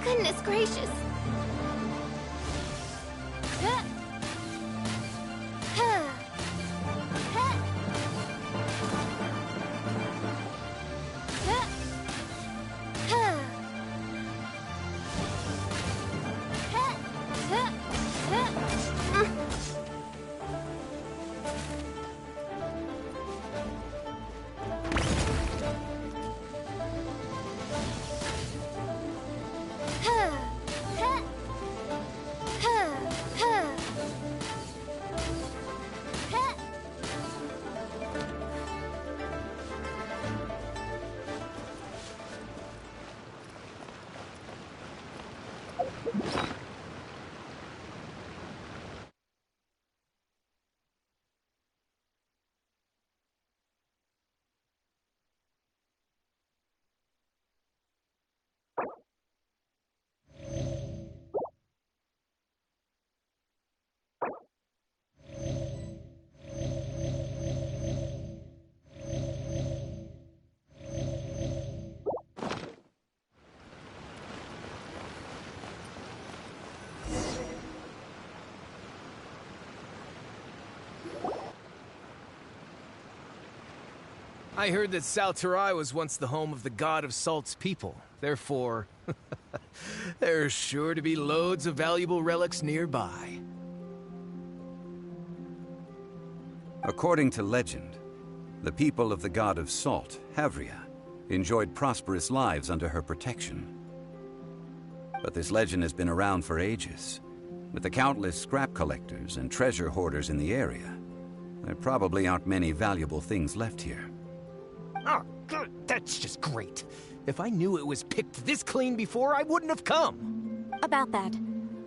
Goodness gracious! I heard that Sal Tarai was once the home of the God of Salt's people. Therefore, there's sure to be loads of valuable relics nearby. According to legend, the people of the God of Salt, Havria, enjoyed prosperous lives under her protection. But this legend has been around for ages. With the countless scrap collectors and treasure hoarders in the area, there probably aren't many valuable things left here. Oh, good. That's just great. If I knew it was picked this clean before, I wouldn't have come. About that,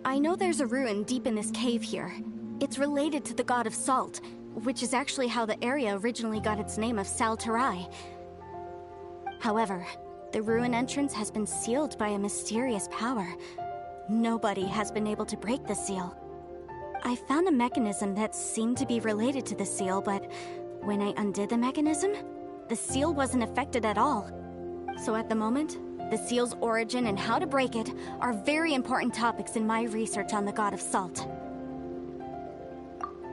I know there's a ruin deep in this cave here. It's related to the God of Salt, which is actually how the area originally got its name of Sal Tarai. However, the ruin entrance has been sealed by a mysterious power. Nobody has been able to break the seal. I found a mechanism that seemed to be related to the seal, but when I undid the mechanism, the seal wasn't affected at all. So at the moment, the seal's origin and how to break it are very important topics in my research on the God of Salt.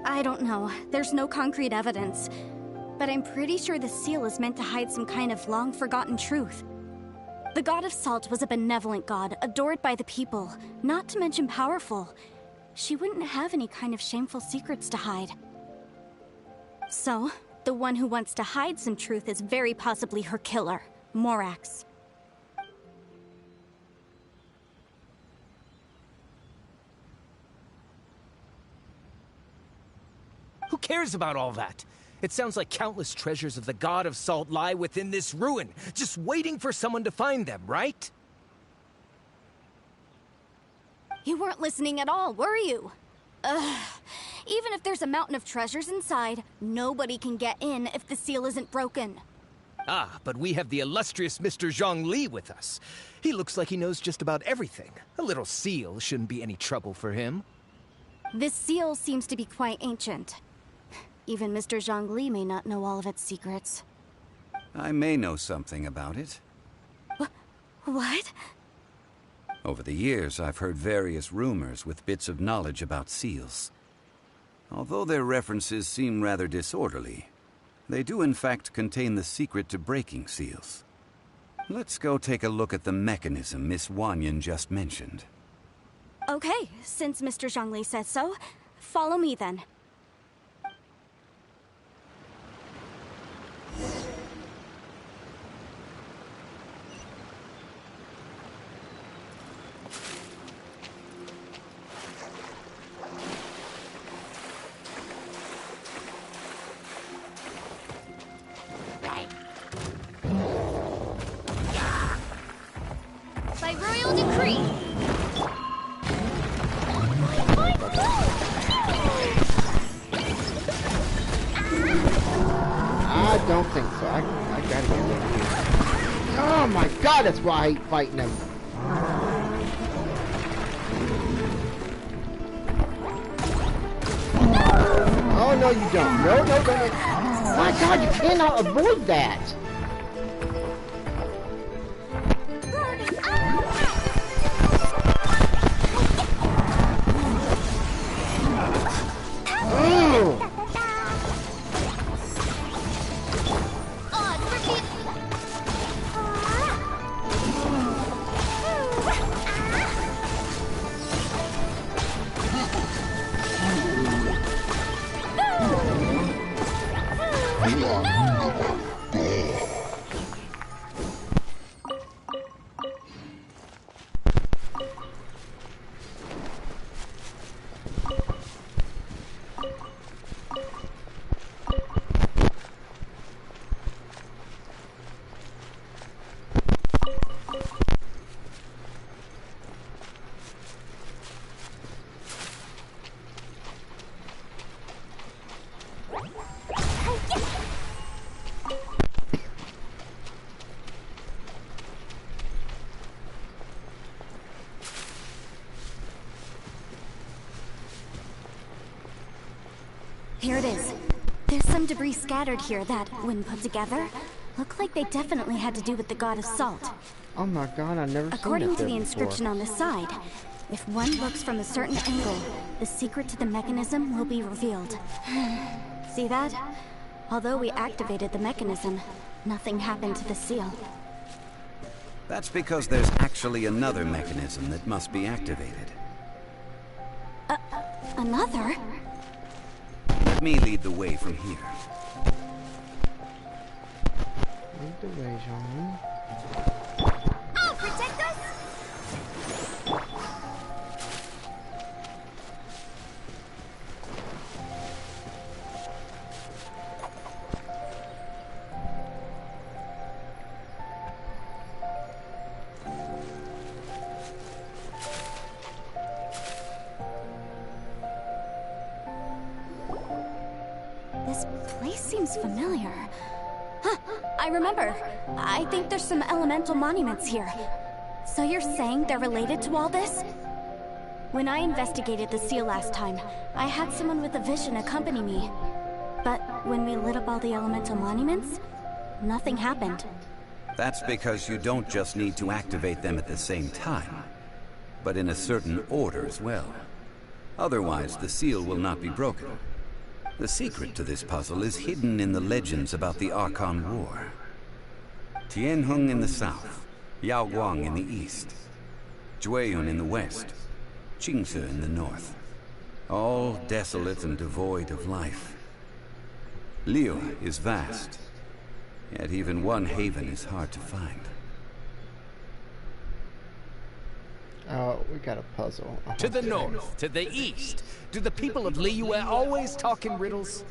I don't know, there's no concrete evidence, but I'm pretty sure the seal is meant to hide some kind of long-forgotten truth. The God of Salt was a benevolent god, adored by the people, not to mention powerful. She wouldn't have any kind of shameful secrets to hide. So, the one who wants to hide some truth is very possibly her killer, Morax. Who cares about all that? It sounds like countless treasures of the God of Salt lie within this ruin, just waiting for someone to find them, right? You weren't listening at all, were you? Ugh. Even if there's a mountain of treasures inside, nobody can get in if the seal isn't broken. Ah, but we have the illustrious Mr. Zhongli with us. He looks like he knows just about everything. A little seal shouldn't be any trouble for him. This seal seems to be quite ancient. Even Mr. Zhongli may not know all of its secrets. I may know something about it. What? Over the years, I've heard various rumors with bits of knowledge about seals. Although their references seem rather disorderly, they do in fact contain the secret to breaking seals. Let's go take a look at the mechanism Miss Wanyan just mentioned. Okay, since Mr. Zhongli says so, follow me then. By royal decree. I don't think so. I gotta get in here. Oh my god, that's why I hate fighting them. Oh no, you don't. No. My god, you cannot avoid that. Here it is. There's some debris scattered here that, when put together, look like they definitely had to do with the God of Salt. Oh my god, I never seen According that to the there inscription on the side, if one looks from a certain angle, the secret to the mechanism will be revealed. See that? Although we activated the mechanism, nothing happened to the seal. That's because there's actually another mechanism that must be activated. Another? Let me lead the way from here. Lead the way, Jean. I'll protect us! This place seems familiar. Huh. I remember. I think there's some elemental monuments here. So you're saying they're related to all this? When I investigated the seal last time, I had someone with a vision accompany me. But when we lit up all the elemental monuments, nothing happened. That's because you don't just need to activate them at the same time, but in a certain order as well. Otherwise, the seal will not be broken. The secret to this puzzle is hidden in the legends about the Archon War. Tianheng in the south, Yaoguang in the east, Jueyun in the west, Qingce in the north. All desolate and devoid of life. Liyue is vast, yet even one haven is hard to find. Oh, we got a puzzle. To the north, to the east. Do the people of Liyue always talk in riddles?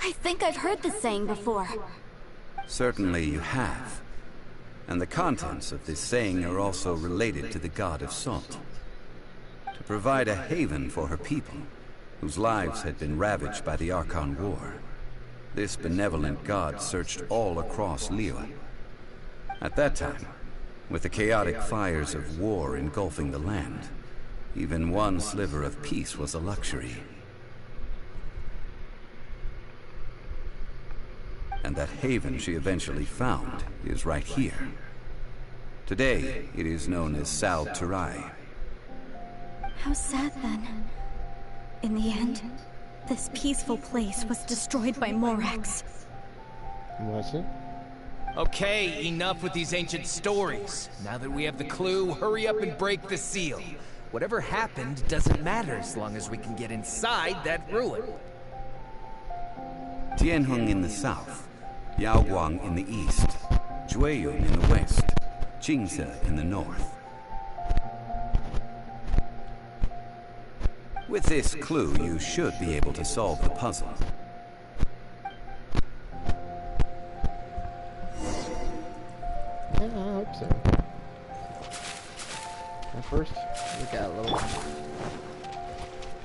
I think I've heard this saying before. Certainly you have. And the contents of this saying are also related to the God of Salt. To provide a haven for her people, whose lives had been ravaged by the Archon War, this benevolent god searched all across Liyue. At that time, with the chaotic fires of war engulfing the land, even one sliver of peace was a luxury. And that haven she eventually found is right here. Today, it is known as Sal Turai. How sad then. In the end, this peaceful place was destroyed by Morax. Was it? Okay, enough with these ancient stories. Now that we have the clue, hurry up and break the seal. Whatever happened doesn't matter as long as we can get inside that ruin. Tianheng in the south, Yaoguang in the east, Jueyun in the west, Qingce in the north. With this clue, you should be able to solve the puzzle. Yeah, I hope so. At first, we got a little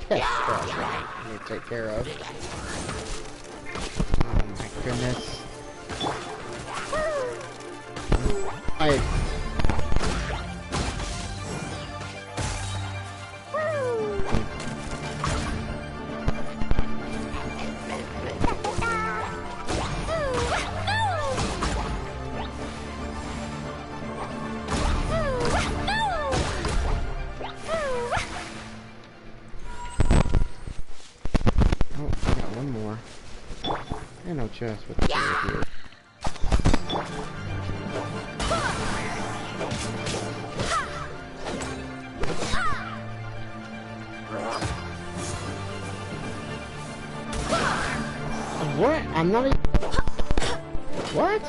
test problem we need to take care of. Oh my goodness. No chest with the here. What? I'm not even... What?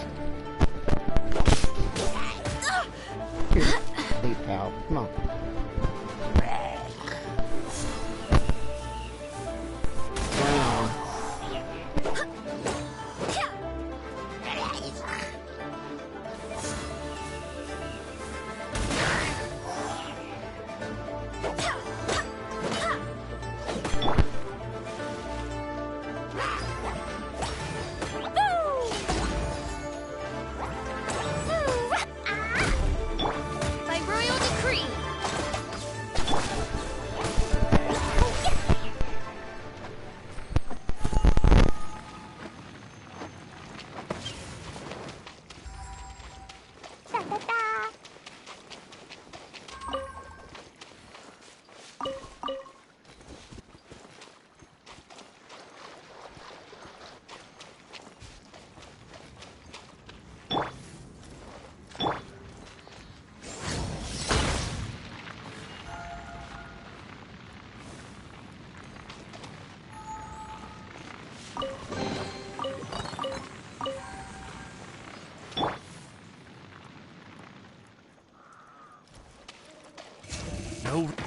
Here, hey pal, come on.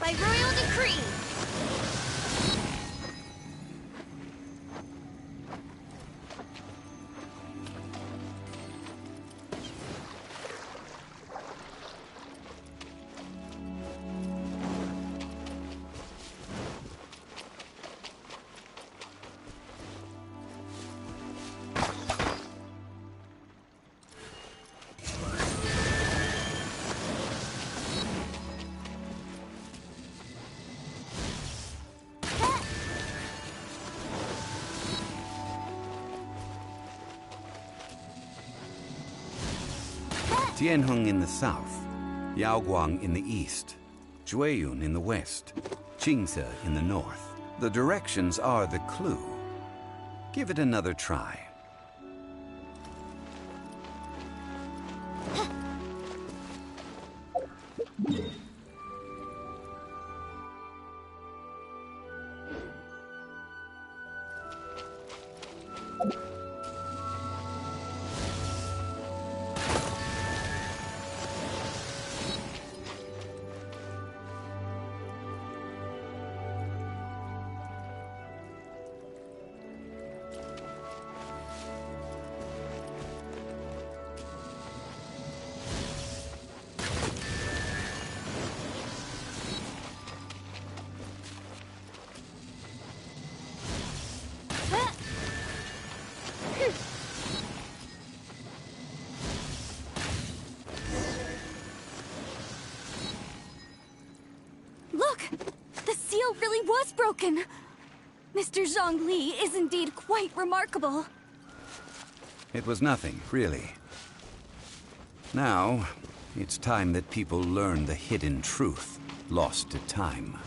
By royal decree! Tianheng in the south, Yaoguang in the east, Jueyun in the west, Qingce in the north. The directions are the clue. Give it another try. Look! The seal really was broken! Mr. Zhongli is indeed quite remarkable. It was nothing, really. Now, it's time that people learn the hidden truth lost to time.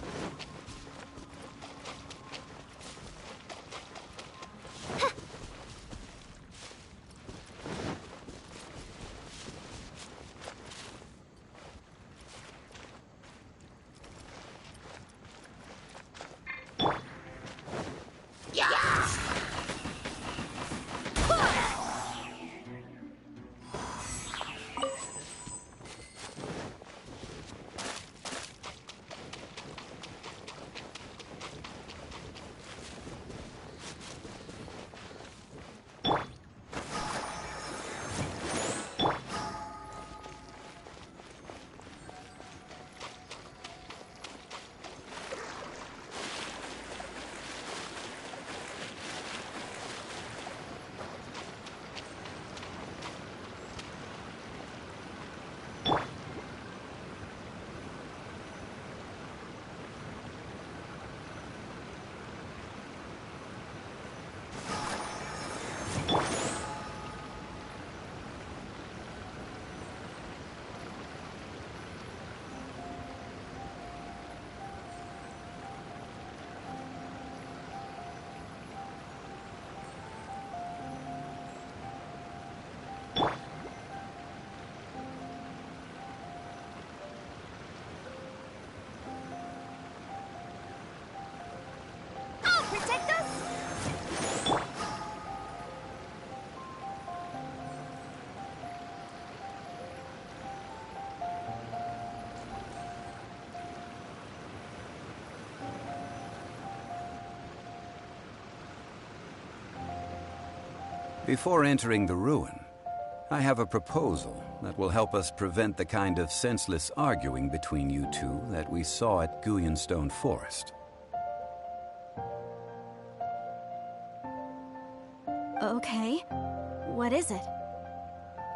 Protect us? Before entering the ruin, I have a proposal that will help us prevent the kind of senseless arguing between you two that we saw at Guyonstone Forest. Okay. What is it?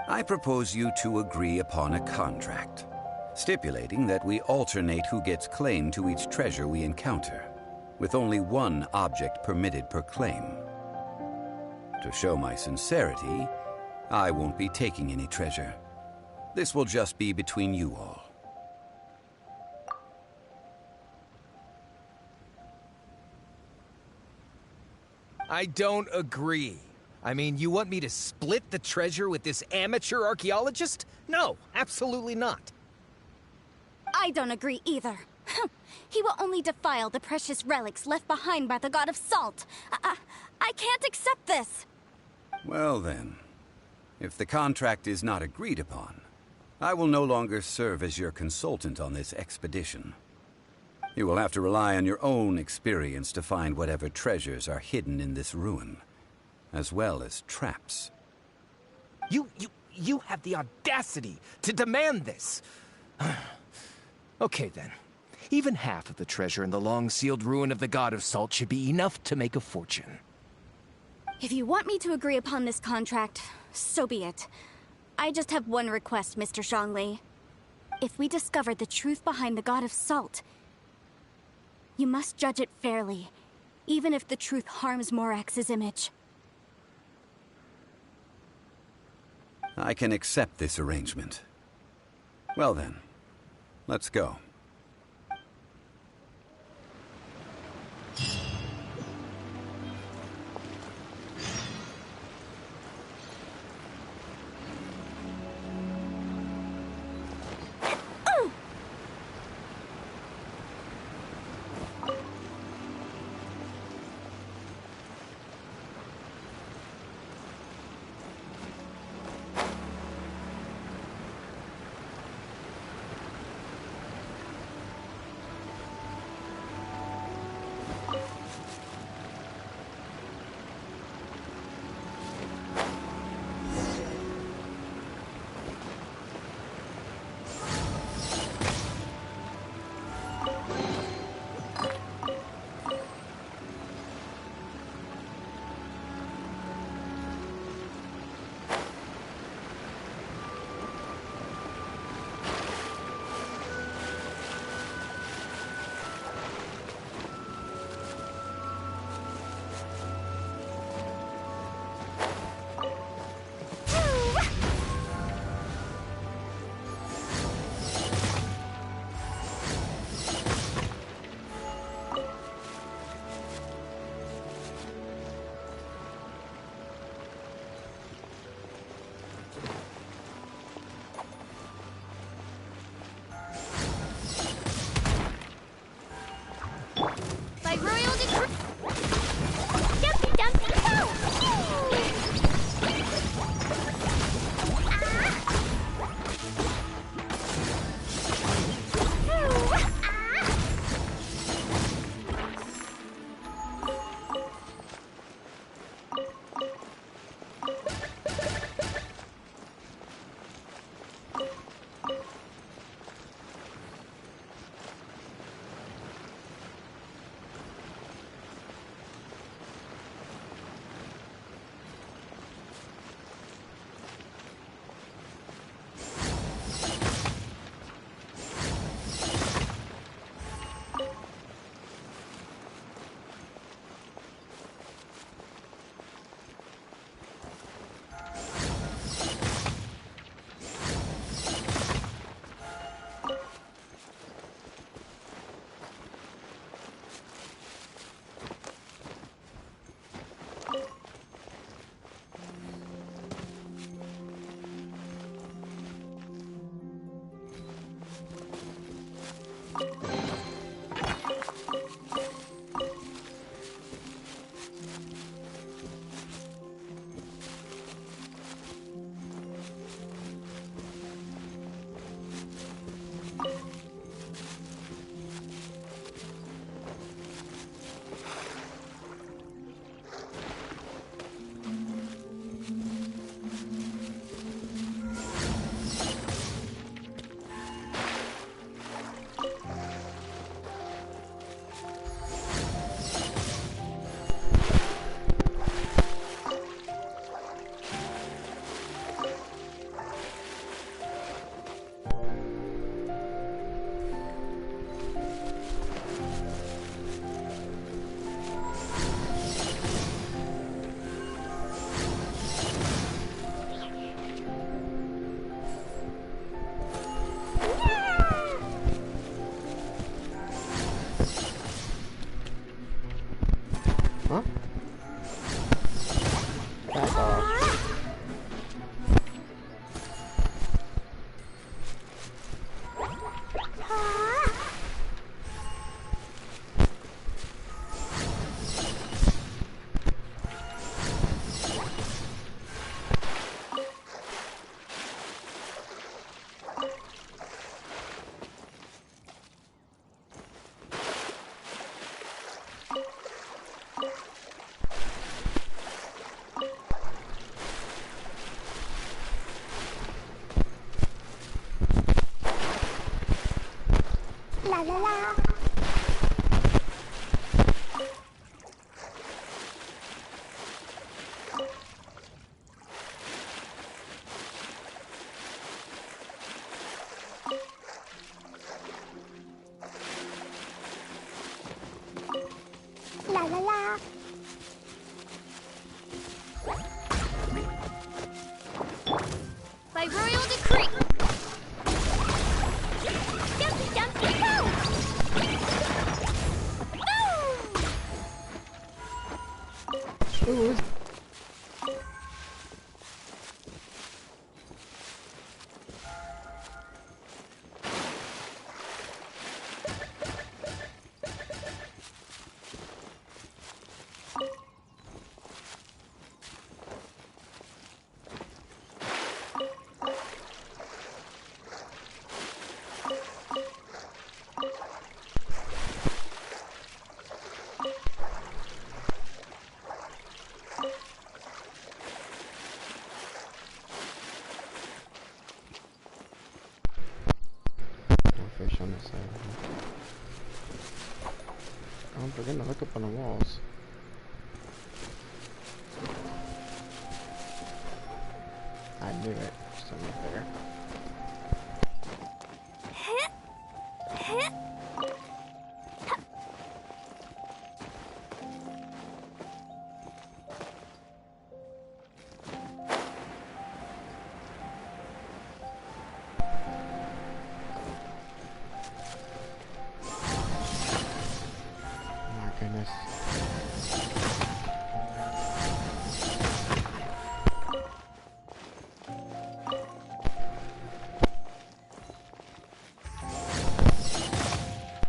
I propose you two agree upon a contract, stipulating that we alternate who gets claim to each treasure we encounter, with only one object permitted per claim. To show my sincerity, I won't be taking any treasure. This will just be between you all. I don't agree. I mean, you want me to split the treasure with this amateur archaeologist? No, absolutely not. I don't agree either. He will only defile the precious relics left behind by the God of Salt. I can't accept this. Well then, if the contract is not agreed upon, I will no longer serve as your consultant on this expedition. You will have to rely on your own experience to find whatever treasures are hidden in this ruin, as well as traps. You have the audacity to demand this. Okay then. Even half of the treasure in the long-sealed ruin of the God of Salt should be enough to make a fortune. If you want me to agree upon this contract, so be it. I just have one request, Mr. Zhongli. If we discover the truth behind the God of Salt, you must judge it fairly, even if the truth harms Morax's image. I can accept this arrangement. Well then, let's go. royal decree. Jumpy, jumpy, go! Ooh, fish on this side. I'm forgetting to look up on the walls. I knew it. Something up there. Goodness.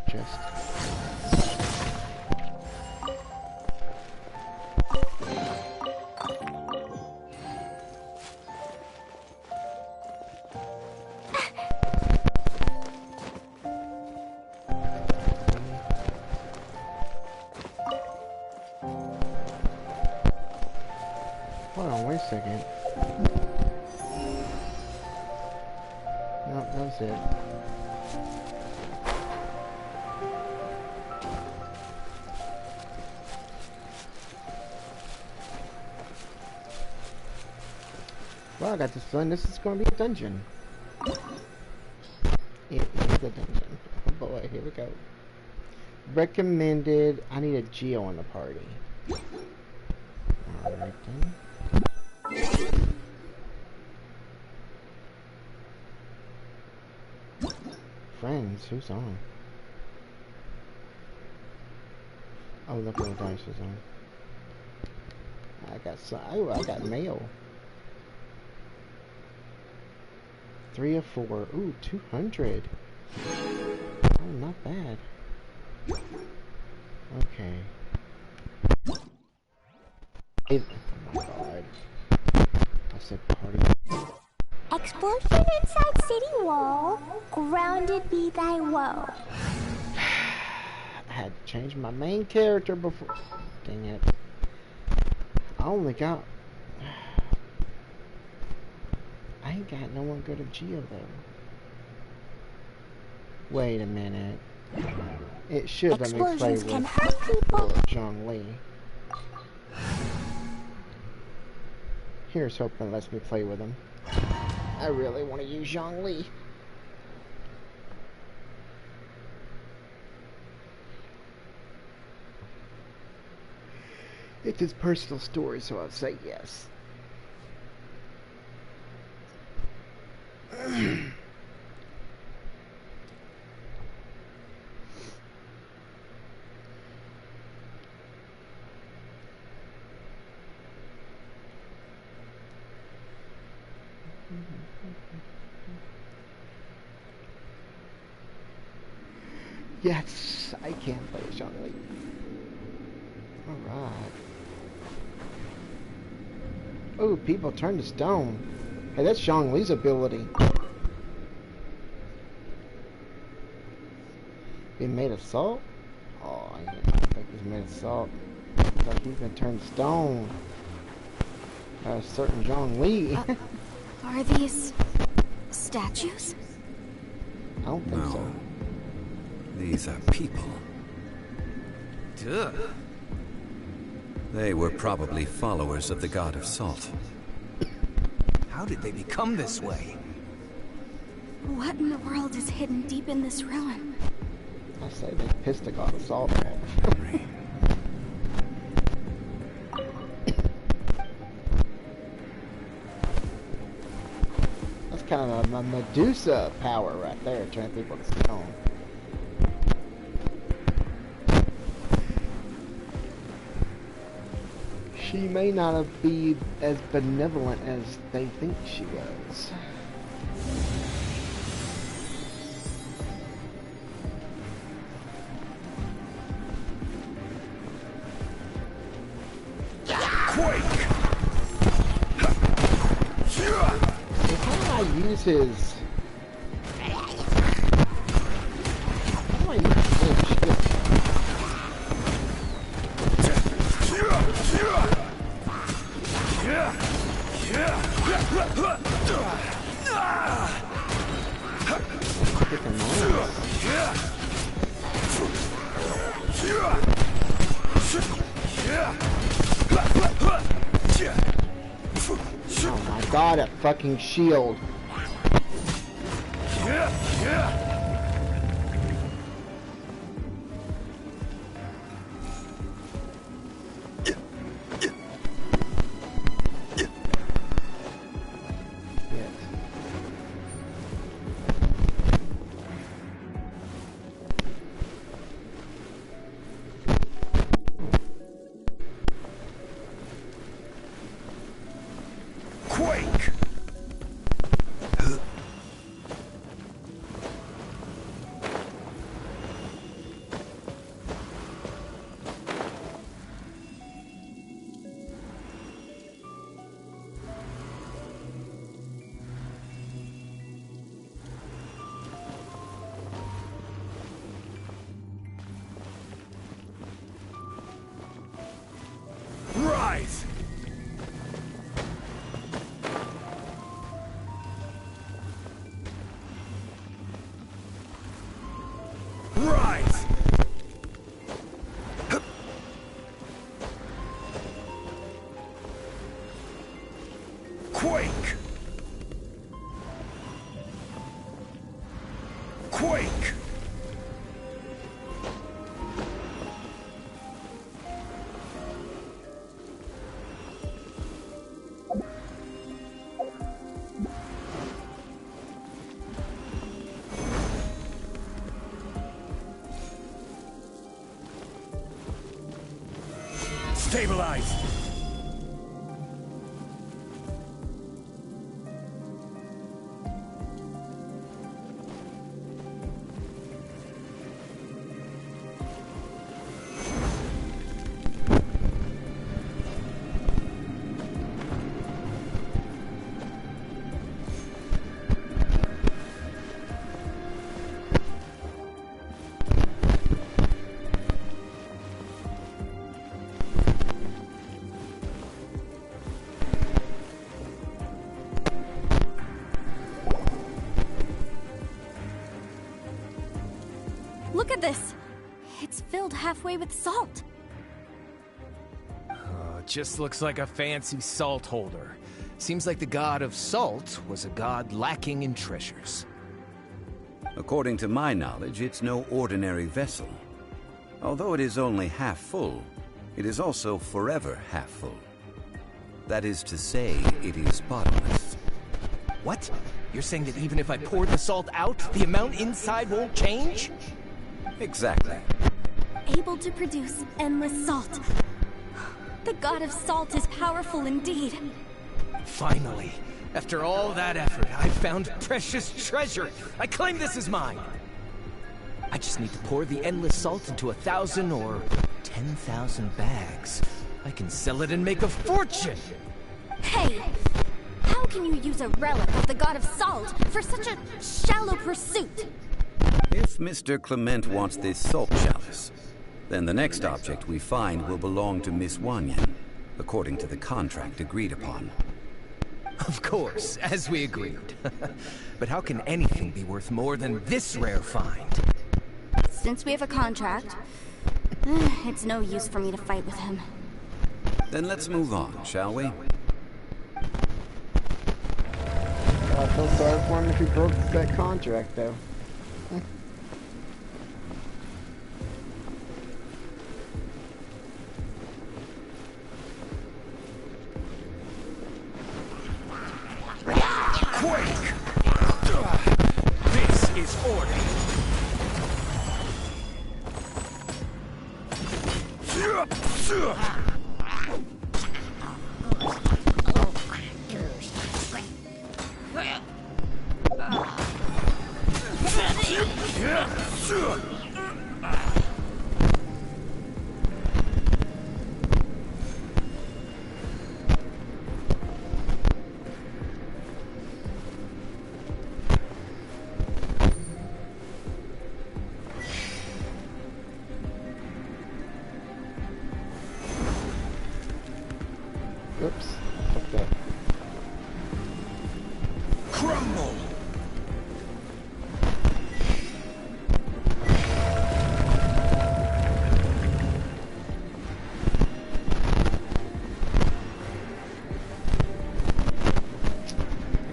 Just. Hold on, wait a second. Nope, that was it. Well, I got this feeling this is going to be a dungeon. It is a dungeon. Oh boy, here we go. Recommended. I need a Geo in the party. Alright then. Friends, who's on? Oh, look at the dice is on. I got some. Oh, I got mail. 3 of 4. Ooh, 200. Oh, not bad. Okay. Oh my god. I said party. Explosion inside city wall. Grounded be thy woe. I had to change my main character before. Dang it. I only got. I ain't got no one good at Geo though. Wait a minute. It should let me play Explosions with can hurt people. Zhongli. Here's hoping it lets me play with him. I really want to use Zhongli. It's his personal story, so I'll say yes. Yes, I can play Zhongli. Alright. Oh, people turn to stone. Hey, that's Zhongli's ability. He made of salt? Oh, I didn't think he's made of salt. It's like he's been turned to stone. A certain Zhongli. Are these statues? I don't think so. No. These are people. Duh. They were probably followers of the god of salt. How did they become this way? What in the world is hidden deep in this ruin? I say they pissed the god of salt off. Let's kind of a Medusa power right there, turning people to stone. She may not be as benevolent as they think she was. Quake! How do I use his... How do I use his shit? Freaking oh my god, that fucking shield. Quake! Rise! Rise! Quake! Quake! Stabilize! Look at this! It's filled halfway with salt. Just looks like a fancy salt holder. Seems like the god of salt was a god lacking in treasures. According to my knowledge, it's no ordinary vessel. Although it is only half full, it is also forever half full. That is to say, it is bottomless. What? You're saying that even if I pour the salt out, the amount inside won't change? Exactly. Able to produce endless salt. The god of salt is powerful indeed. Finally, after all that effort, I've found precious treasure. I claim this as mine. I just need to pour the endless salt into 1,000 or 10,000 bags. I can sell it and make a fortune. Hey! How can you use a relic of the god of salt for such a shallow pursuit? If Mr. Clement wants this salt chalice, then the next object we find will belong to Miss Wanyan, according to the contract agreed upon. Of course, as we agreed. But how can anything be worth more than this rare find? Since we have a contract, it's no use for me to fight with him. Then let's move on, shall we? I feel sorry for him if he broke that contract, though. Quake! his order. Oops. Fuck that. Crumble!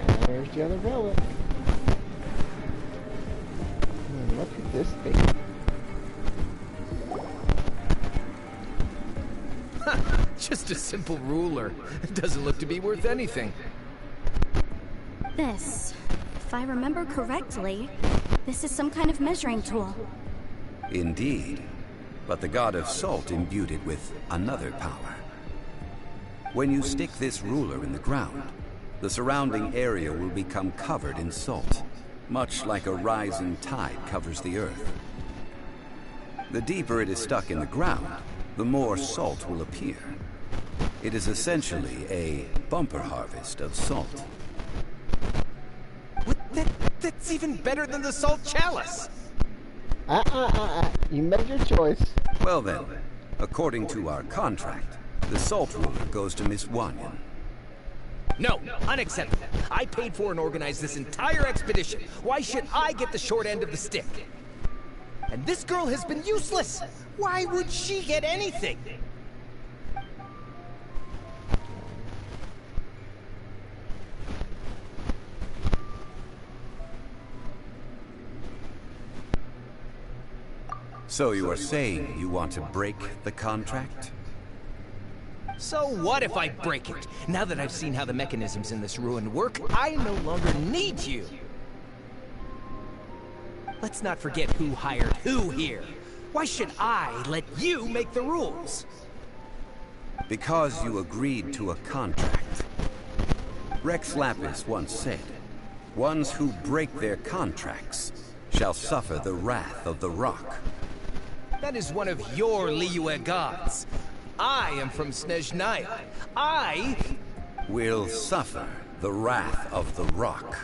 And there's the other relic. Look at this thing. Just a simple ruler. It doesn't look to be worth anything. This, if I remember correctly, this is some kind of measuring tool. Indeed. But the god of salt imbued it with another power. When you stick this ruler in the ground, the surrounding area will become covered in salt, much like a rising tide covers the earth. The deeper it is stuck in the ground, the more salt will appear. It is essentially a bumper harvest of salt. What? That's even better than the salt chalice! You made your choice. Well then, according to our contract, the salt ruler goes to Miss Wanyan. No, unacceptable. I paid for and organized this entire expedition. Why should I get the short end of the stick? And this girl has been useless! Why would she get anything? So you are saying you want to break the contract? So what if I break it? Now that I've seen how the mechanisms in this ruin work, I no longer need you! Let's not forget who hired who here. Why should I let you make the rules? Because you agreed to a contract. Rex Lapis once said, "Ones who break their contracts shall suffer the wrath of the rock." That is one of your Liyue gods. I am from Snezhnaya. I will suffer the wrath of the rock.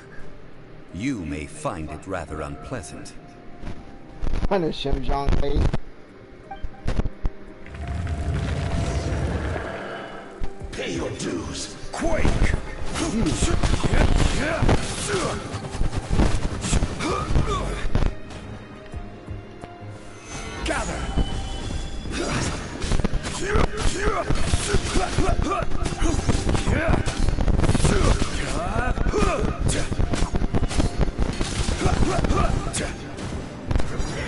You may find it rather unpleasant. Punish him, Zhongli. Pay your dues. Quake! Gather!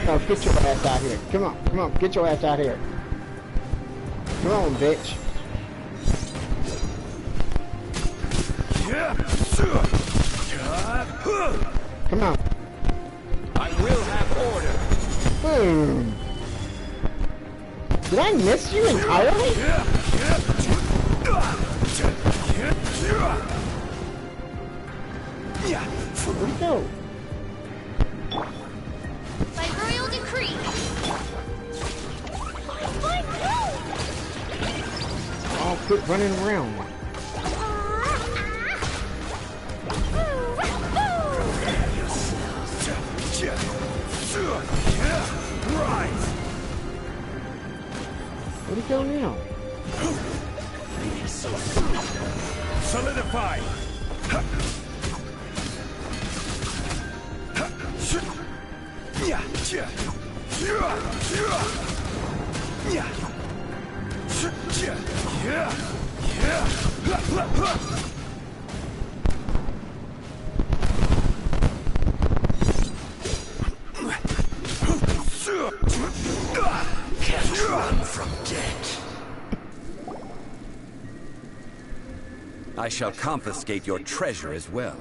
No, get your ass out here. Come on, get your ass out here. Come on, bitch. Come on. I will have order. Boom. Did I miss you entirely? Where'd he go? By royal decree. Oh, quit running around. Where'd he go now? Solidify! Can't run from death. I shall confiscate your treasure as well.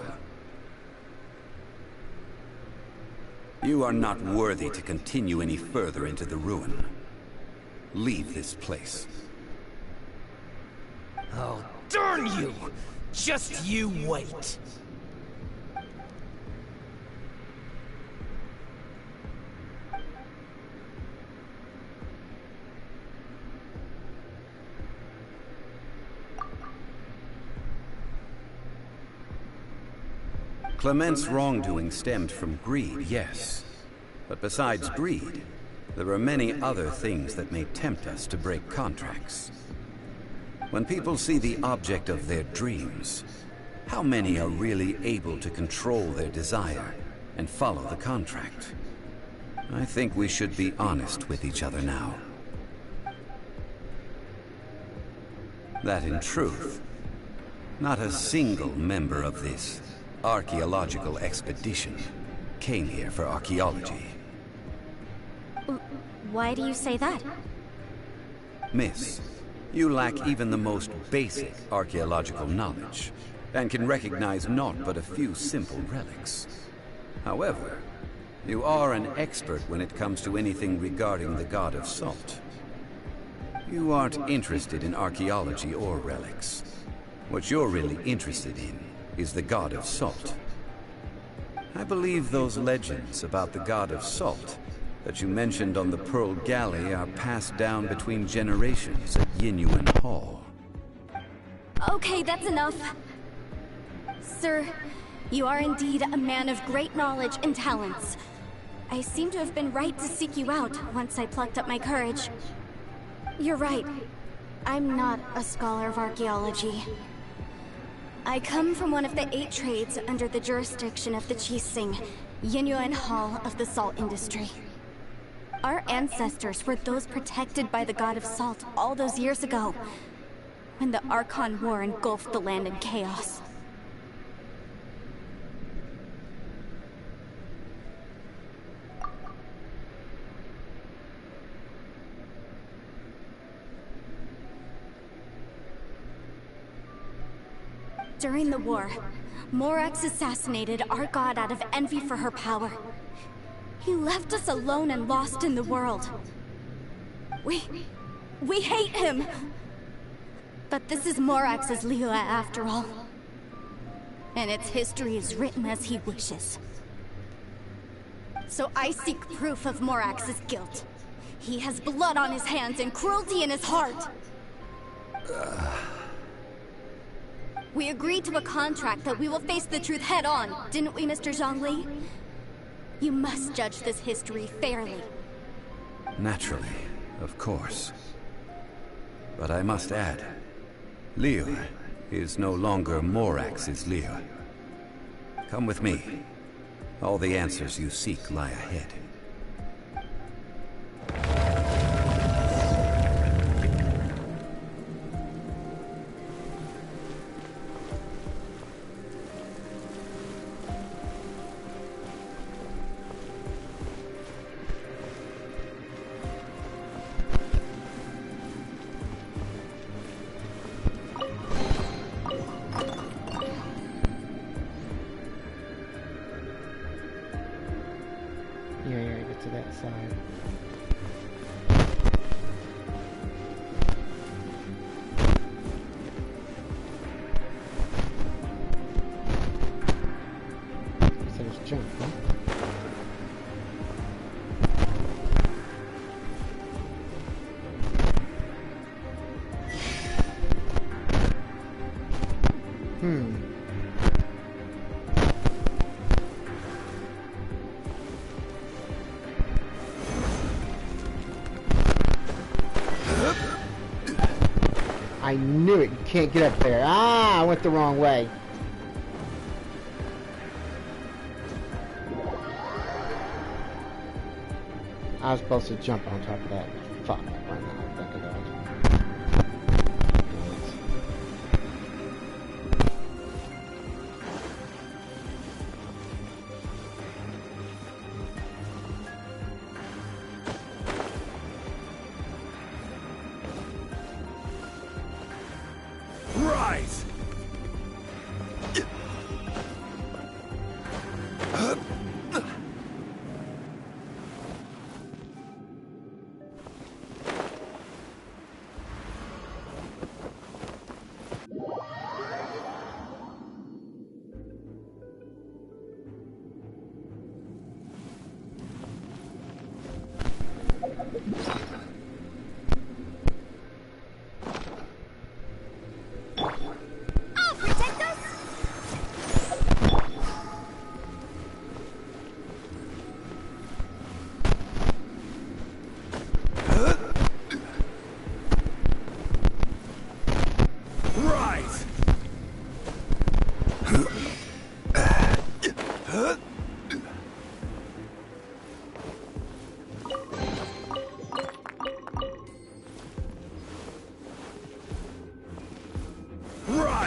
You are not worthy to continue any further into the ruin. Leave this place. Oh, darn you! Just you wait! Clement's wrongdoing stemmed from greed, yes. But besides greed, there are many other things that may tempt us to break contracts. When people see the object of their dreams, how many are really able to control their desire and follow the contract? I think we should be honest with each other now. That in truth, not a single member of this archaeological expedition came here for archaeology. Why do you say that? Miss, you lack even the most basic archaeological knowledge, and can recognize naught but a few simple relics. However, you are an expert when it comes to anything regarding the God of Salt. You aren't interested in archaeology or relics. What you're really interested in is the God of Salt. I believe those legends about the God of Salt that you mentioned on the Pearl Galley are passed down between generations at Yinyuan Hall. Okay, that's enough. Sir, you are indeed a man of great knowledge and talents. I seem to have been right to seek you out once I plucked up my courage. You're right. I'm not a scholar of archaeology. I come from one of the 8 trades under the jurisdiction of the Qixing, Yinyuan Hall of the salt industry. Our ancestors were those protected by the God of Salt all those years ago, when the Archon War engulfed the land in chaos. During the war, Morax assassinated our god out of envy for her power. He left us alone and lost in the world. We hate him! But this is Morax's Liyue after all. And its history is written as he wishes. So I seek proof of Morax's guilt. He has blood on his hands and cruelty in his heart. We agreed to a contract that we will face the truth head on, didn't we, Mr. Zhongli? You must judge this history fairly. Naturally, of course. But I must add, Liyue is no longer Morax's Liyue. Come with me. All the answers you seek lie ahead. Yeah, get to that side. So just jump, huh? I knew it. You can't get up there. Ah, I went the wrong way. I was supposed to jump on top of that. Fuck. Why not? Think of that. Rise!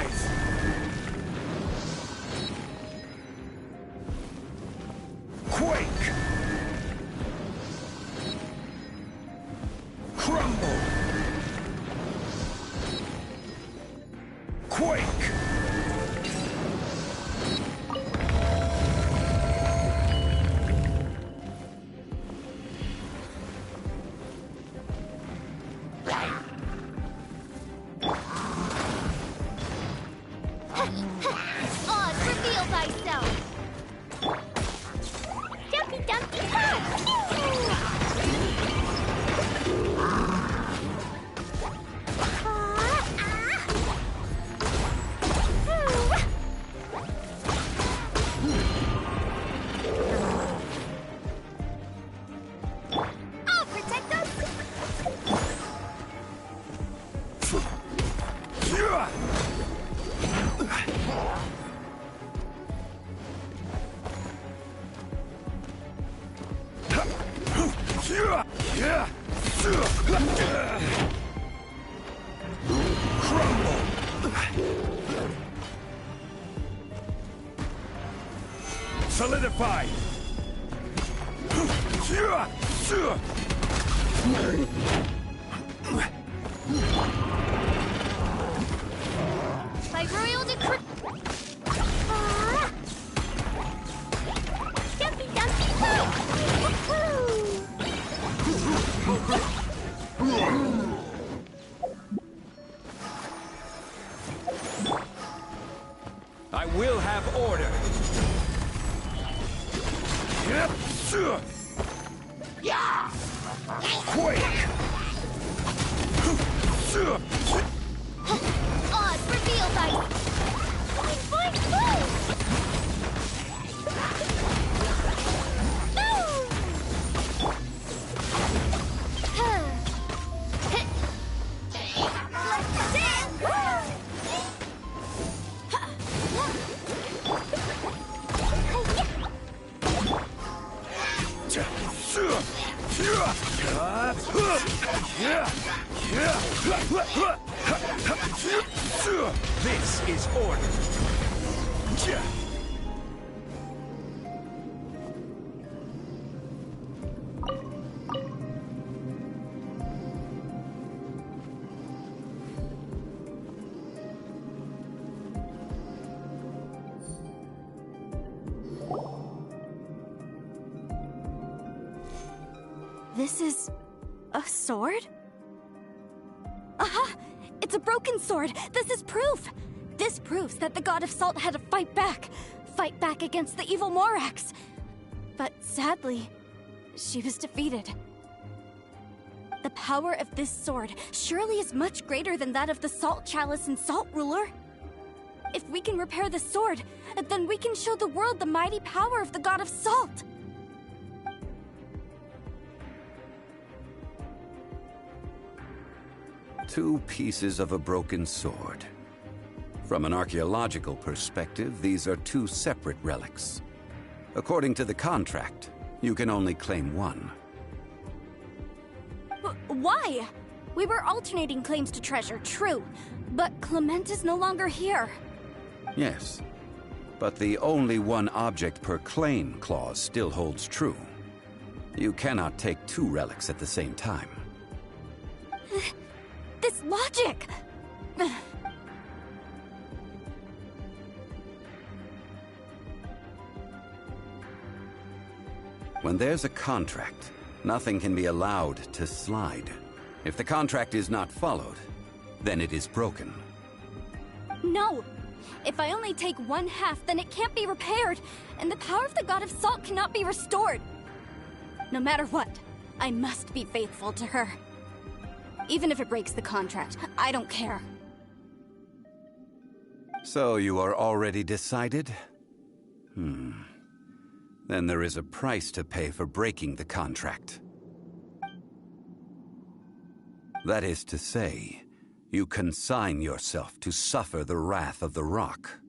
Rise! Quake! Crumble! Quake! Oz, reveal thyself! Dumpty Dumpty I'll protect us! Crumble! Solidify! By royal decree. Dumpty Dumpty I will have order. Quake! Oz, reveal thy. Boing, boing, Let's dance! This is order. This is a sword? Aha! It's a broken sword! This is proof! This proves that the God of Salt had to fight back against the evil Morax. But sadly, she was defeated. The power of this sword surely is much greater than that of the Salt Chalice and Salt Ruler. If we can repair the sword, then we can show the world the mighty power of the God of Salt. Two pieces of a broken sword. From an archaeological perspective, these are two separate relics. According to the contract, you can only claim one. Why? We were alternating claims to treasure, true. But Clement is no longer here. Yes, but the only one object per claim clause still holds true. You cannot take two relics at the same time. This logic! When there's a contract, nothing can be allowed to slide. If the contract is not followed, then it is broken. No! If I only take one half, then it can't be repaired, and the power of the God of Salt cannot be restored. No matter what, I must be faithful to her. Even if it breaks the contract, I don't care. So you are already decided? Then there is a price to pay for breaking the contract. That is to say, you consign yourself to suffer the wrath of the Rock.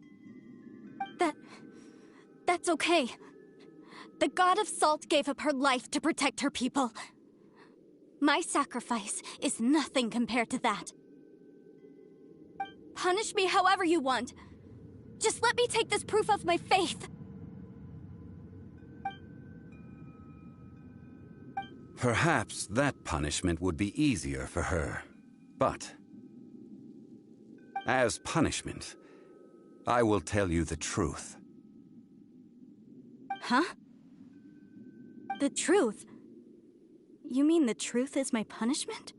That's okay. The God of Salt gave up her life to protect her people. My sacrifice is nothing compared to that. Punish me however you want. Just let me take this proof of my faith. Perhaps that punishment would be easier for her. But as punishment, I will tell you the truth. Huh? The truth? You mean the truth is my punishment?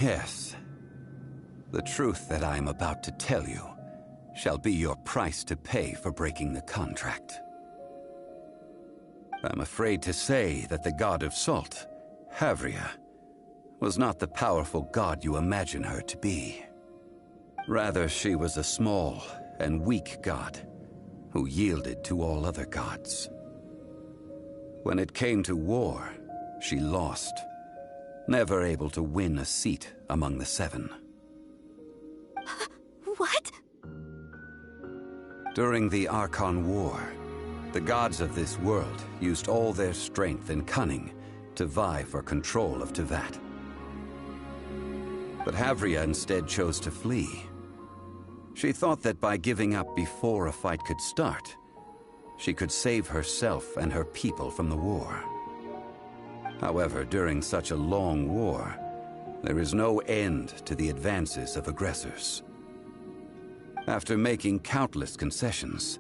Yes. The truth that I am about to tell you shall be your price to pay for breaking the contract. I'm afraid to say that the god of salt, Havria, was not the powerful god you imagine her to be. Rather, she was a small and weak god who yielded to all other gods. When it came to war, she lost, never able to win a seat among the seven. What? During the Archon War, the gods of this world used all their strength and cunning to vie for control of Teyvat. But Havria instead chose to flee. She thought that by giving up before a fight could start, she could save herself and her people from the war. However, during such a long war, there is no end to the advances of aggressors. After making countless concessions,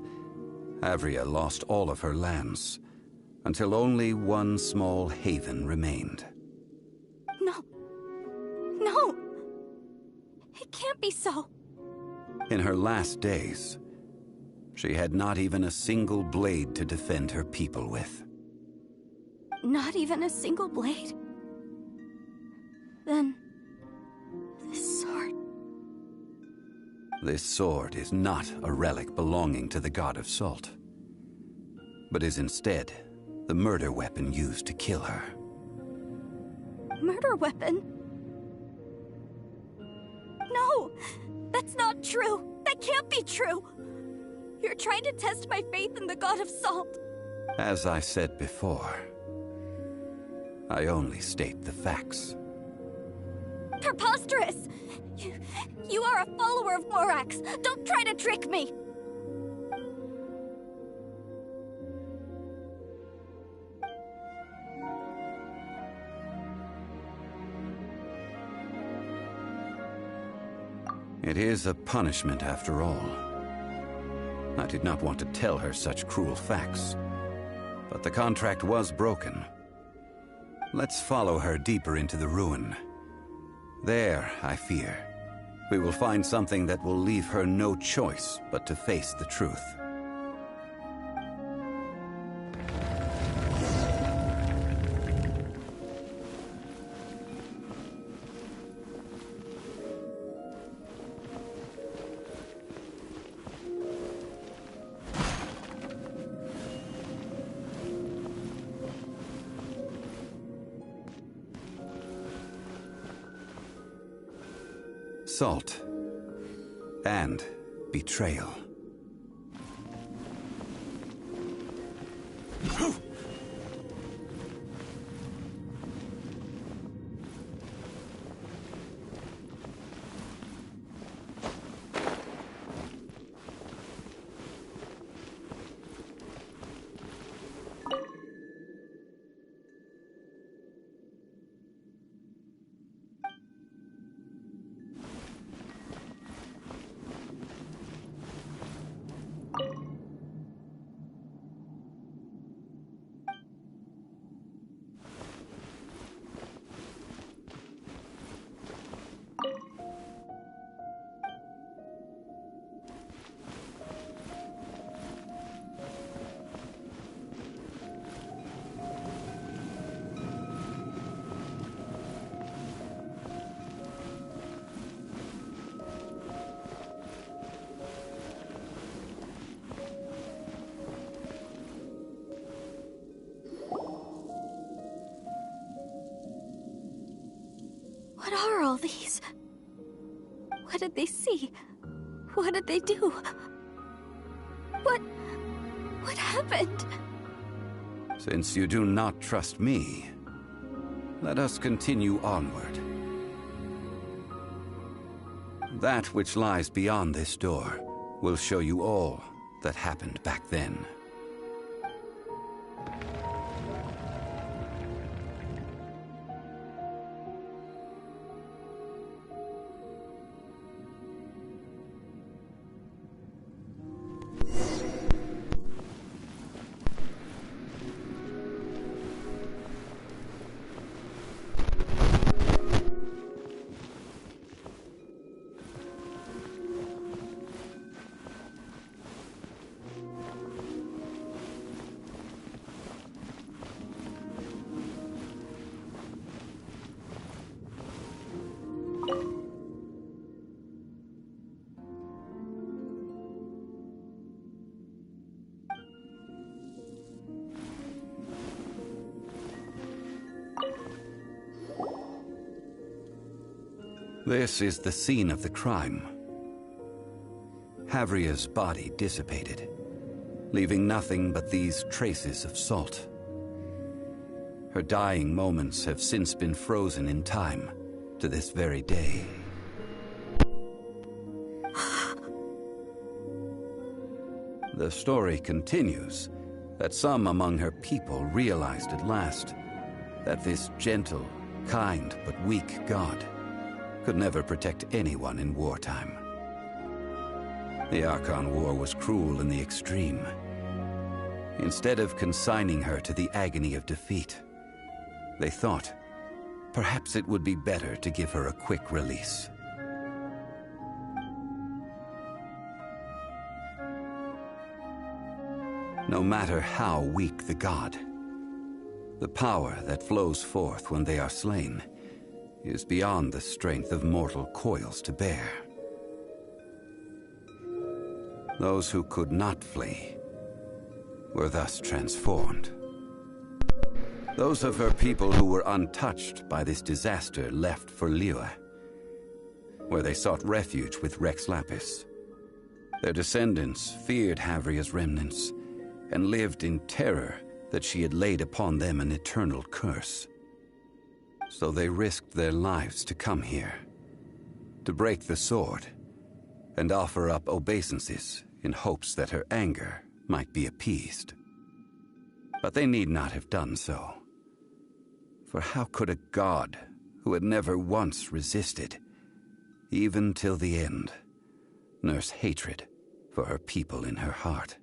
Havria lost all of her lands, until only one small haven remained. No. No! It can't be so. In her last days, she had not even a single blade to defend her people with. Not even a single blade? Then... this sword... This sword is not a relic belonging to the god of salt, but is instead the murder weapon used to kill her. Murder weapon? No! That's not true! That can't be true! You're trying to test my faith in the god of salt! As I said before, I only state the facts. Preposterous! You are a follower of Morax! Don't try to trick me! It is a punishment after all. I did not want to tell her such cruel facts, but the contract was broken. Let's follow her deeper into the ruin. There, I fear, we will find something that will leave her no choice but to face the truth. Salt and betrayal. What are all these? What did they see? What did they do? What happened? Since you do not trust me, let us continue onward. That which lies beyond this door will show you all that happened back then. This is the scene of the crime. Havria's body dissipated, leaving nothing but these traces of salt. Her dying moments have since been frozen in time to this very day. The story continues that some among her people realized at last that this gentle, kind, but weak god could never protect anyone in wartime. The Archon War was cruel in the extreme. Instead of consigning her to the agony of defeat, they thought perhaps it would be better to give her a quick release. No matter how weak the god, the power that flows forth when they are slain is beyond the strength of mortal coils to bear. Those who could not flee were thus transformed. Those of her people who were untouched by this disaster left for Liyue, where they sought refuge with Rex Lapis. Their descendants feared Havria's remnants and lived in terror that she had laid upon them an eternal curse. So they risked their lives to come here, to break the sword, and offer up obeisances in hopes that her anger might be appeased. But they need not have done so. For how could a god who had never once resisted, even till the end, nurse hatred for her people in her heart?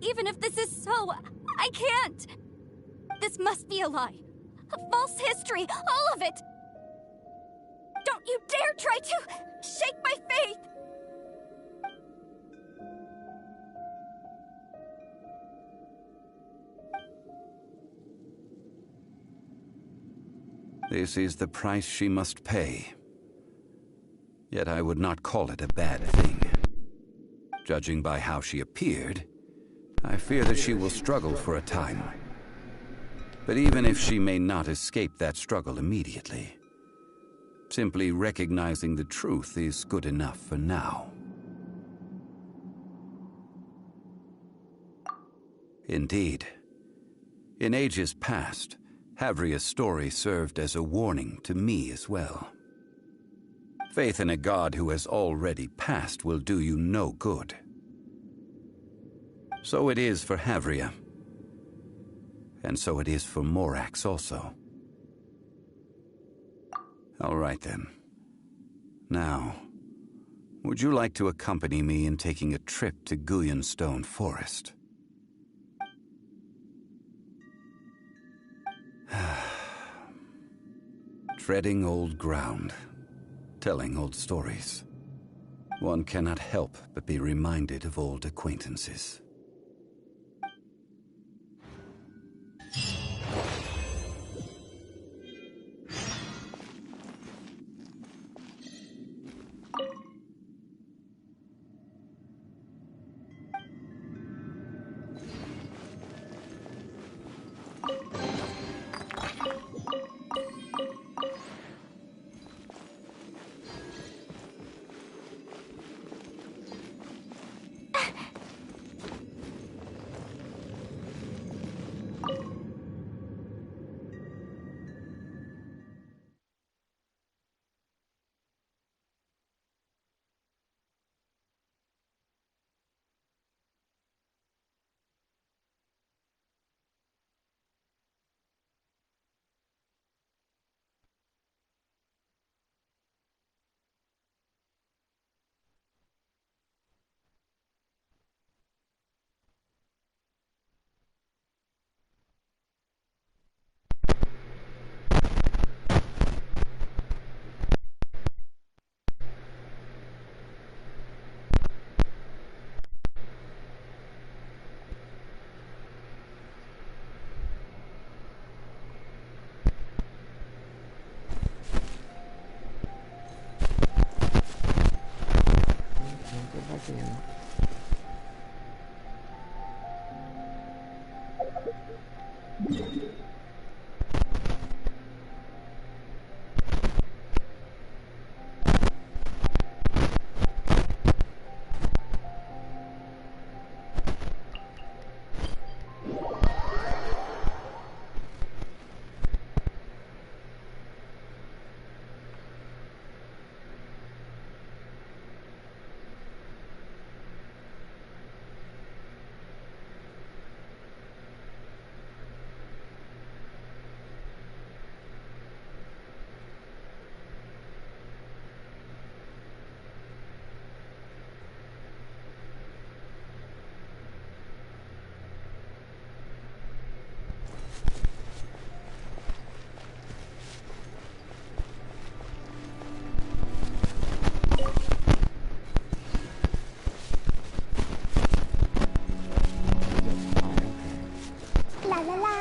Even if this is so, I can't! This must be a lie. A false history, all of it! Don't you dare try to shake my faith! This is the price she must pay. Yet I would not call it a bad thing. Judging by how she appeared, I fear that she will struggle for a time. But even if she may not escape that struggle immediately, simply recognizing the truth is good enough for now. Indeed, in ages past, Havria's story served as a warning to me as well. Faith in a god who has already passed will do you no good. So it is for Havria. And so it is for Morax also. All right then. Now, would you like to accompany me in taking a trip to Guyonstone Forest? Treading old ground, telling old stories. One cannot help but be reminded of old acquaintances. Yeah. La la la.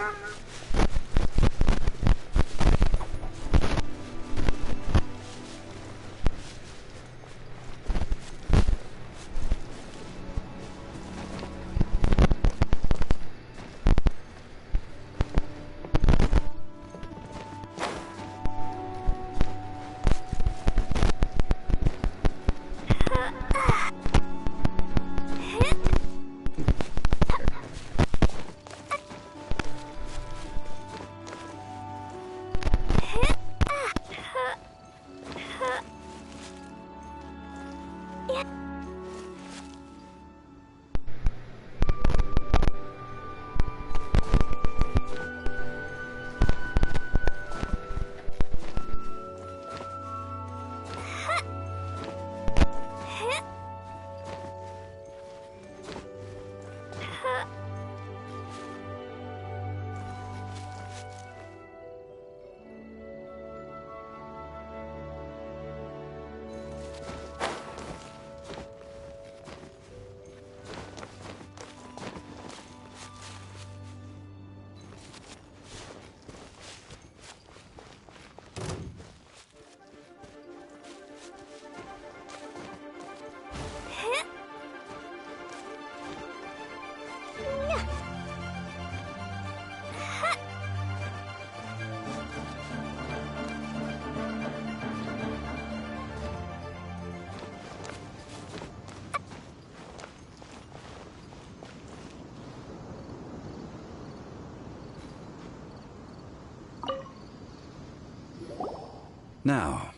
Now,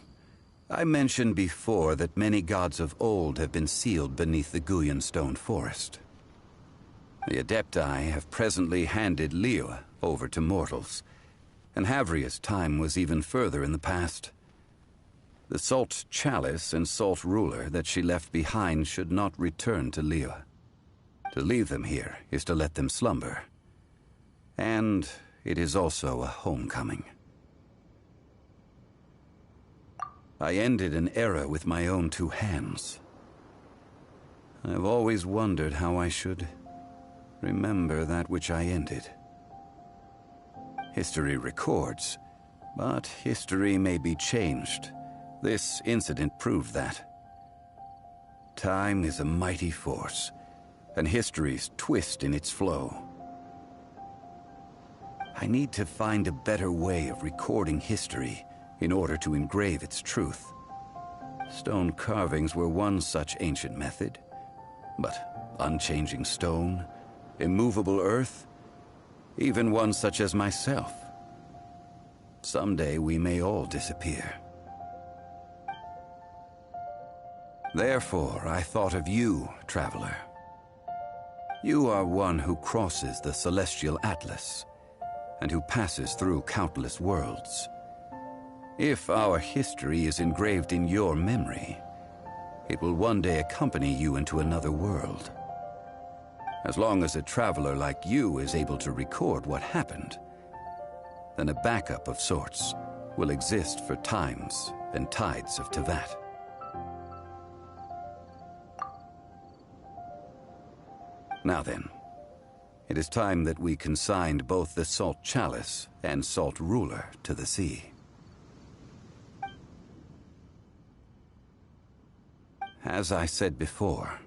I mentioned before that many gods of old have been sealed beneath the Guyan Stone Forest. The Adepti have presently handed Liyue over to mortals, and Havria's time was even further in the past. The Salt Chalice and Salt Ruler that she left behind should not return to Liyue. To leave them here is to let them slumber. And it is also a homecoming. I ended an era with my own two hands. I've always wondered how I should remember that which I ended. History records, but history may be changed. This incident proved that. Time is a mighty force, and history's twist in its flow. I need to find a better way of recording history in order to engrave its truth. Stone carvings were one such ancient method, but unchanging stone, immovable earth, even one such as myself. Someday we may all disappear. Therefore, I thought of you, traveler. You are one who crosses the Celestial Atlas, and who passes through countless worlds. If our history is engraved in your memory, it will one day accompany you into another world. As long as a traveler like you is able to record what happened, then a backup of sorts will exist for times and tides of Teyvat. Now then, it is time that we consigned both the Salt Chalice and Salt Ruler to the sea. As I said before,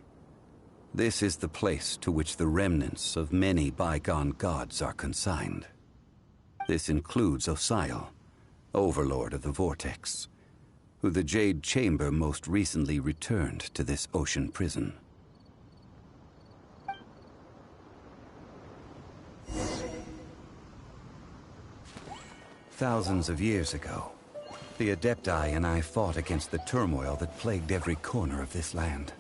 This is the place to which the remnants of many bygone gods are consigned. This includes Osial, Overlord of the Vortex, who the Jade Chamber most recently returned to this ocean prison. Thousands of years ago, the Adepti and I fought against the turmoil that plagued every corner of this land.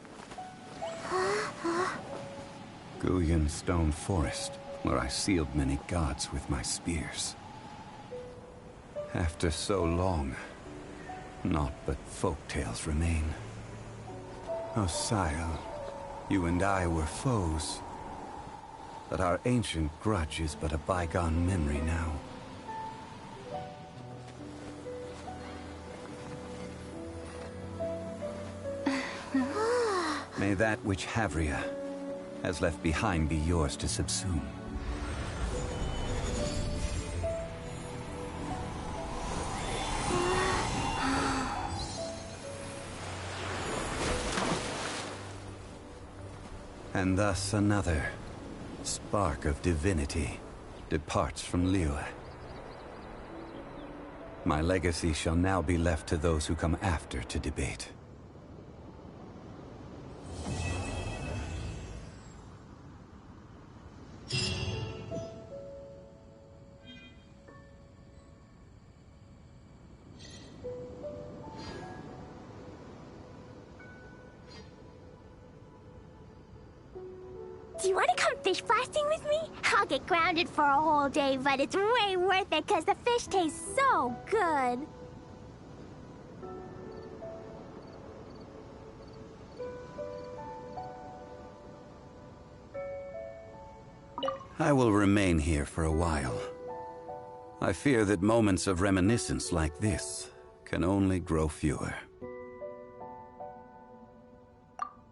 Guyan Stone Forest, where I sealed many gods with my spears. After so long, naught but folktales remain. Osial, you and I were foes, but our ancient grudge is but a bygone memory now. May that which Havria has left behind be yours to subsume. And thus another spark of divinity departs from Liyue. My legacy shall now be left to those who come after to debate. Do you want to come fish blasting with me? I'll get grounded for a whole day, but it's way worth it because the fish taste so good. I will remain here for a while. I fear that moments of reminiscence like this can only grow fewer.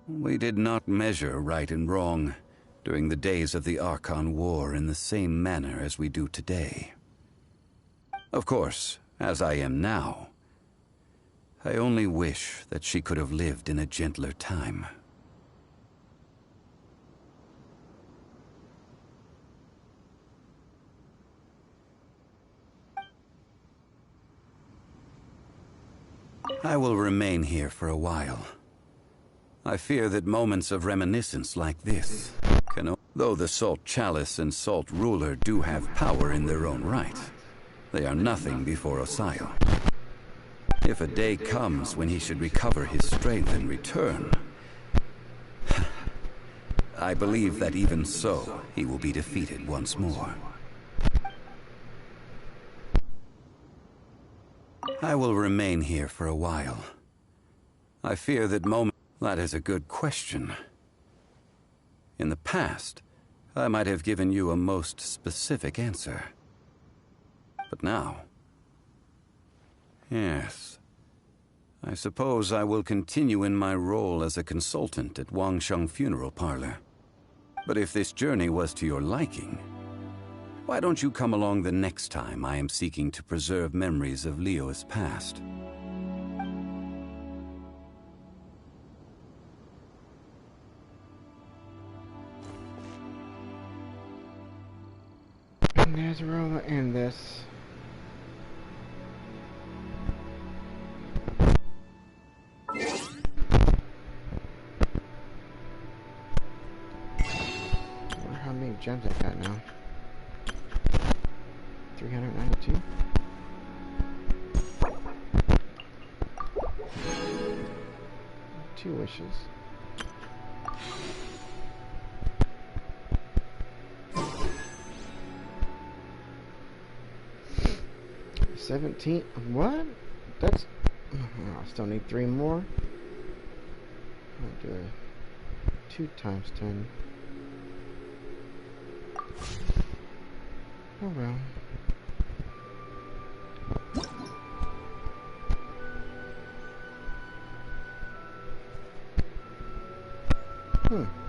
We did not measure right and wrong during the days of the Archon War in the same manner as we do today. Of course, as I am now, I only wish that she could have lived in a gentler time. I will remain here for a while. I fear that moments of reminiscence like this can... Though the Salt Chalice and Salt Ruler do have power in their own right, they are nothing before Osial. If a day comes when he should recover his strength and return, I believe that even so, he will be defeated once more. I will remain here for a while. I fear that moment... That is a good question. In the past, I might have given you a most specific answer. But now... Yes. I suppose I will continue in my role as a consultant at Wangsheng Funeral Parlor. But if this journey was to your liking, why don't you come along the next time I am seeking to preserve memories of Liyue's past? And there's where I'll end this. I wonder how many gems I got now. 392. Two wishes. 17. What? That's... I still need 3 more. I'll do a 2 times 10. Oh well. Hmm.